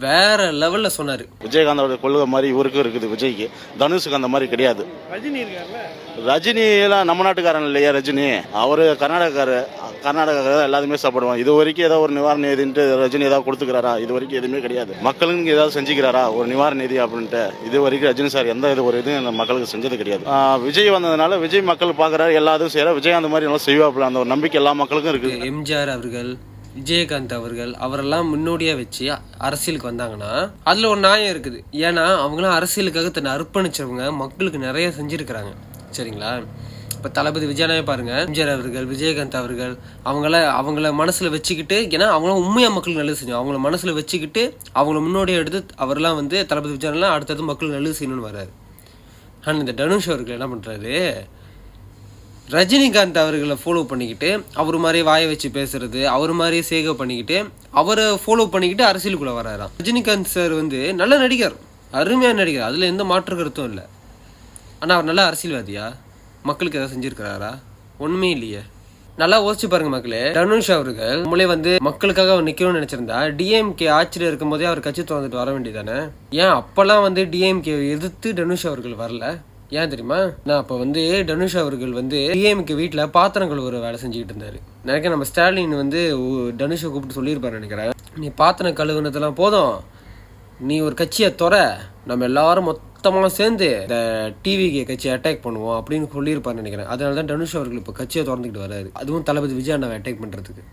வேற லெவல்ல சொன்னாரு. விஜயகாந்தோட கொள்கை மாதிரி இவருக்கும் இருக்குது. விஜய்க்கு, தனுஷுக்கு அந்த மாதிரி கிடையாது. ரஜினி இருக்காருல்ல, ரஜினிலாம் நம்ம நாட்டுக்காரன் இல்லையா? ரஜினி அவரு கர்நாடகாக்காரர் எல்லாத்துமே சாப்பிடுவான். இது வரைக்கும் ஏதாவது ஒரு நிவாரண நிதின்ட்டு ரஜினி ஏதாவது கொடுத்துக்கிறாரா? இது வரைக்கும் எதுவுமே கிடையாது. மக்களுக்கு ஏதாவது செஞ்சுக்கிறாரா ஒரு நிவாரண நிதி அப்படின்ட்டு? இது வரைக்கும் ரஜினி சார் எந்த ஒரு இதுவும் மக்களுக்கு செஞ்சது கிடையாது. விஜய் வந்ததுனால விஜய் மக்கள் பார்க்குறாரு, எல்லாத்தையும் செய்யறாரு. விஜய் அந்த மாதிரி நல்லா செய்வாப்புல, அந்த ஒரு நம்பிக்கை எல்லா மக்களுக்கும் இருக்குது. எம்ஜிஆர் அவர்கள், விஜயகாந்த் அவர்கள் அவரெல்லாம் முன்னோடியா வச்சு அரசியலுக்கு வந்தாங்கன்னா அதுல ஒரு நியாயம் இருக்குது. ஏன்னா அவங்களாம் அரசியலுக்காக தன்னை அர்ப்பணிச்சவங்க, மக்களுக்கு நிறைய செஞ்சிருக்கிறாங்க. சரிங்களா? இப்போ தளபதி விஜயனாவே பாருங்க, எம்ஜிஆர் அவர்கள், விஜயகாந்த் அவர்கள் அவங்கள மனசுல வச்சுக்கிட்டு, ஏன்னா அவங்களாம் உண்மையா மக்களுக்கு நல்லது செஞ்சோம். அவங்கள மனசுல வச்சுக்கிட்டு அவங்கள முன்னோடியா எடுத்து அவரெல்லாம் வந்து தளபதி விஜயனாலாம் அடுத்தது மக்களுக்கு நல்லது செய்யணும்னு வர்றாரு. ஆனால் இந்த தனுஷ் அவர்கள் என்ன பண்றாரு, ரஜினிகாந்த் அவர்களை ஃபாலோ பண்ணிக்கிட்டு அவர் மாதிரி வாயை வச்சு பேசுறது, அவர் மாதிரியே சேகை பண்ணிக்கிட்டு அவரை ஃபாலோ பண்ணிக்கிட்டு அரசியலுக்குள்ள வராராம். ரஜினிகாந்த் சார் வந்து நல்ல நடிகர், அருமையான நடிகர், அதுல எந்த மாற்று கருத்தும் இல்லை. ஆனால் அவர் நல்ல அரசியல்வாதியா? மக்களுக்கு ஏதாவது செஞ்சிருக்கிறாரா? ஒண்ணுமே இல்லையே. நல்லா யோசிச்சு பாருங்க மக்களே. தனுஷ் அவர்கள் நம்மளே வந்து மக்களுக்காக அவர் நிக்கணும்னு நினைச்சிருந்தா டிஎம்கே ஆட்சியில் இருக்கும் போதே அவர் கட்சி திறந்துட்டு வர வேண்டியதானே? ஏன் அப்பெல்லாம் வந்து டிஎம்கே எதிர்த்து தனுஷ் அவர்கள் வரல? ஏன் தெரியுமா? நான் அப்போ வந்து தனுஷ் அவர்கள் வந்து டிஎம்கே வீட்டில் பாத்திரம் கழுவுற வேலை செஞ்சுக்கிட்டு இருந்தாரு. நினைக்கிறேன் நம்ம ஸ்டாலின் வந்து தனுஷை கூப்பிட்டு சொல்லியிருப்பாரு நினைக்கிறேன், நீ பாத்திரம் கழுவுனதெல்லாம் போதும், நீ ஒரு கட்சியை நம்ம எல்லாரும் மொத்தமாக சேர்ந்து இந்த டிவிகே கட்சியை அட்டாக் பண்ணுவோம் அப்படின்னு சொல்லியிருப்பாருன்னு நினைக்கிறேன். அதனால தான் தனுஷ் அவர்கள் இப்போ கட்சியை திறந்துக்கிட்டு வராரு, அதுவும் தளபதி விஜய் அண்ணாவை அட்டாக் பண்ணுறதுக்கு.